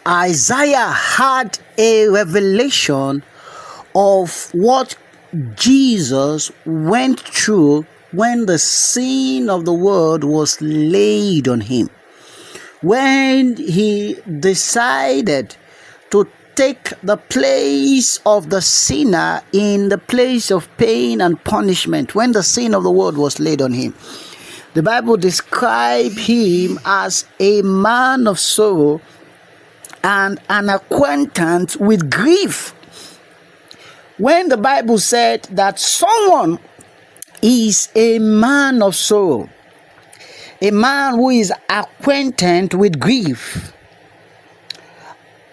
Isaiah had a revelation of what Jesus went through when the sin of the world was laid on him. When he decided to take the place of the sinner in the place of pain and punishment, when the sin of the world was laid on him. The Bible described him as a man of sorrow and an acquaintance with grief. When the Bible said that someone is a man of sorrow, a man who is acquainted with grief,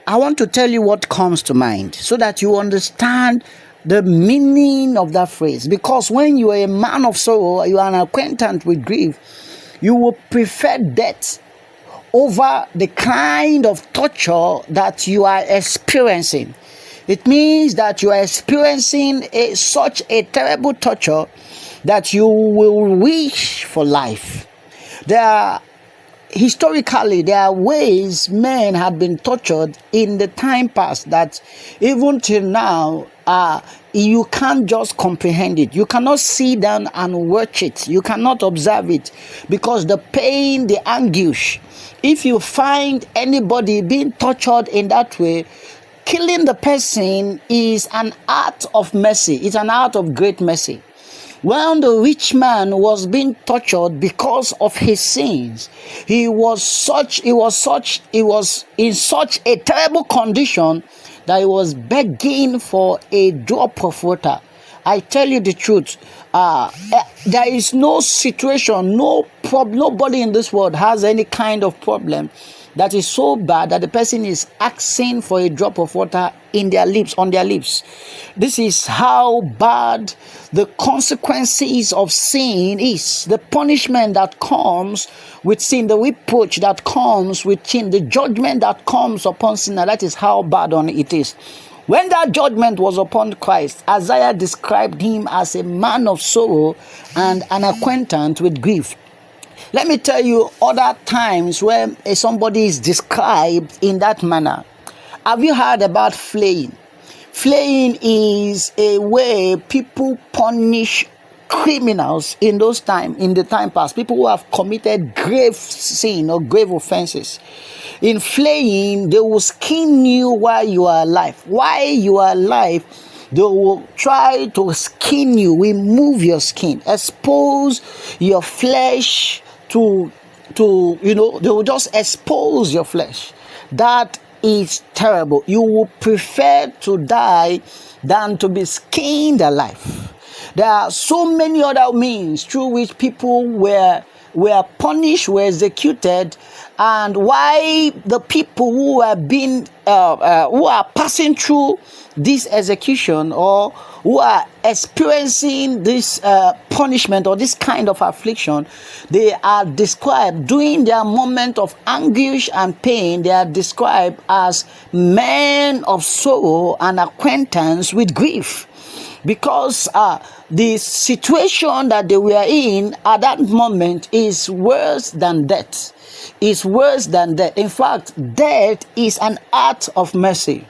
I want to tell you what comes to mind so that you understand the meaning of that phrase. Because when you are a man of sorrow, you are an acquaintance with grief, you will prefer death over the kind of torture that you are experiencing. It means that you are experiencing such a terrible torture that you will wish for life. Historically, there are ways men had been tortured in the time past that even till now, you can't just comprehend it. You cannot sit down and watch it. You cannot observe it because the pain, the anguish. If you find anybody being tortured in that way, killing the person is an act of mercy. It's an act of great mercy. When the rich man was being tortured because of his sins, he was in such a terrible condition that he was begging for a drop of water. I tell you the truth, there is no situation, nobody in this world has any kind of problem that is so bad that the person is asking for a drop of water on their lips. This is how bad the consequences of sin is. The punishment that comes with sin, the reproach that comes with sin, the judgment that comes upon sin, that is how bad it is. When that judgment was upon Christ, Isaiah described him as a man of sorrow and an acquaintance with grief. Let me tell you other times where somebody is described in that manner. Have you heard about flaying? Flaying is a way people punish criminals in the time past, people who have committed grave sin or grave offenses. In flaying, they will skin you while you are alive. While you are alive, they will try to skin you, remove your skin, expose your flesh to they will just expose your flesh. That is terrible. You will prefer to die than to be skinned alive. There are so many other means through which people were punished, were executed, and why the people who are passing through this execution or who are experiencing this punishment or this kind of affliction, they are described during their moment of anguish and pain. They are described as men of sorrow and acquaintance with grief, because the situation that they were in at that moment is worse than death. Is worse than death. In fact, death is an act of mercy.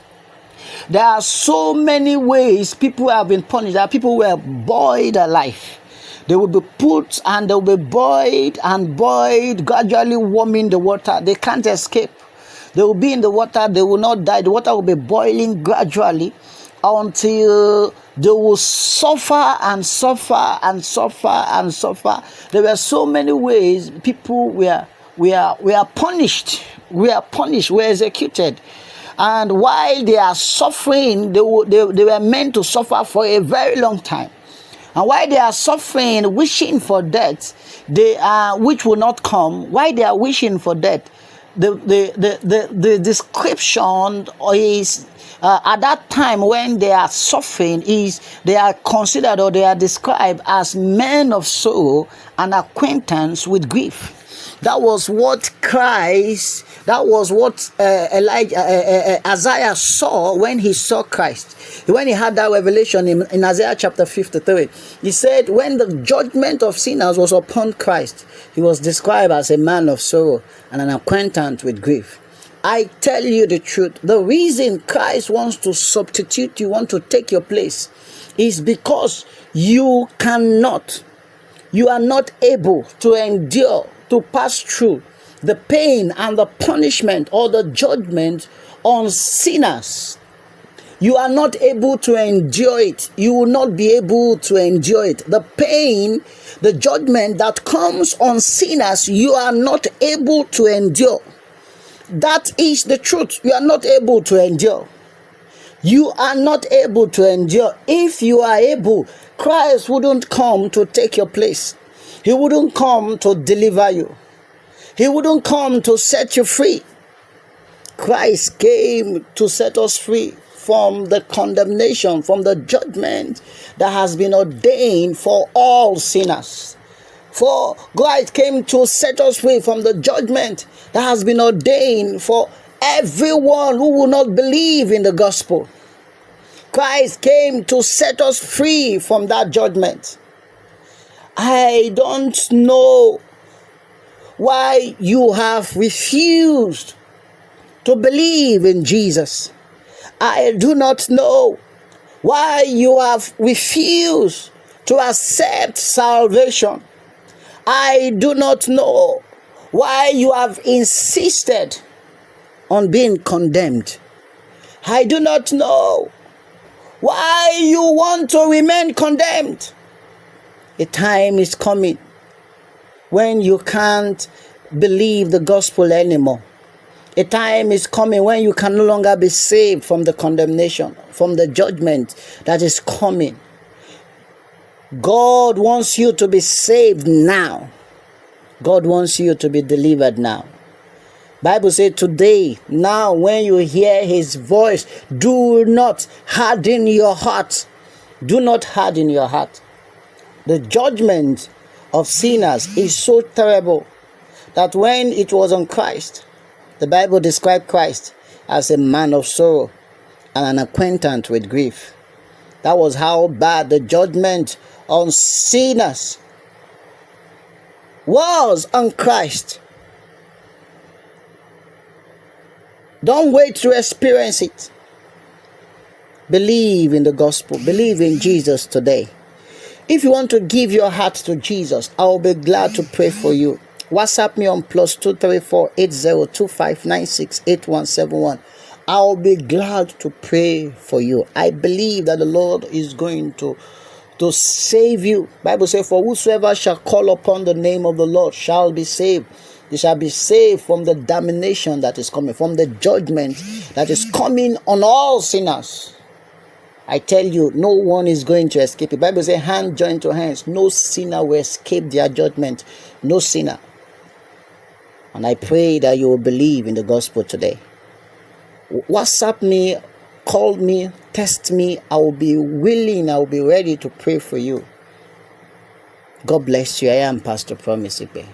There are so many ways people have been punished. There are people who were boiled alive. They will be put and they will be boiled, gradually warming the water. They can't escape. They will be in the water. They will not die. The water will be boiling gradually until they will suffer and suffer and suffer and suffer. There were so many ways people were punished. Were executed. And while they are suffering, they were meant to suffer for a very long time. And while they are suffering, wishing for death, which will not come, while they are wishing for death, the description is at that time when they are suffering is they are considered or they are described as men of sorrow and acquaintance with grief. That was what Isaiah saw when he saw Christ. When he had that revelation in Isaiah chapter 53, he said when the judgment of sinners was upon Christ, he was described as a man of sorrow and an acquaintance with grief. I tell you the truth. The reason Christ wants to substitute you, want to take your place, is because you are not able to endure, to pass through the pain and the punishment or the judgment on sinners. You are not able to endure it. You will not be able to endure it. The pain, the judgment that comes on sinners, you are not able to endure. That is the truth. You are not able to endure. You are not able to endure. If you are able, Christ wouldn't come to take your place. He wouldn't come to deliver you. He wouldn't come to set you free. Christ came to set us free from the condemnation, from the judgment that has been ordained for all sinners. For Christ came to set us free from the judgment that has been ordained for everyone who will not believe in the gospel. Christ came to set us free from that judgment. I don't know why you have refused to believe in Jesus. I do not know why you have refused to accept salvation. I do not know why you have insisted on being condemned. I do not know why you want to remain condemned. A time is coming when you can't believe the gospel anymore. A time is coming when you can no longer be saved from the condemnation, from the judgment that is coming. God wants you to be saved now. God wants you to be delivered now. Bible says today, now when you hear his voice, do not harden your heart. Do not harden your heart. The judgment of sinners is so terrible that when it was on Christ, the Bible described Christ as a man of sorrow and an acquaintance with grief. That was how bad the judgment on sinners was on Christ. Don't wait to experience it. Believe in the gospel. Believe in Jesus today. If you want to give your heart to Jesus, I will be glad to pray for you. WhatsApp me on +234 802596 8171. I'll be glad to pray for you. I believe that the Lord is going to save you. Bible says, for whosoever shall call upon the name of the Lord shall be saved. They shall be saved from the damnation that is coming, from the judgment that is coming on all sinners. I tell you, no one is going to escape it. Bible says, hand joined to hands. No sinner will escape their judgment. No sinner. And I pray that you will believe in the gospel today. WhatsApp me, call me, text me. I will be willing, I will be ready to pray for you. God bless you. I am Pastor Promise Ibe.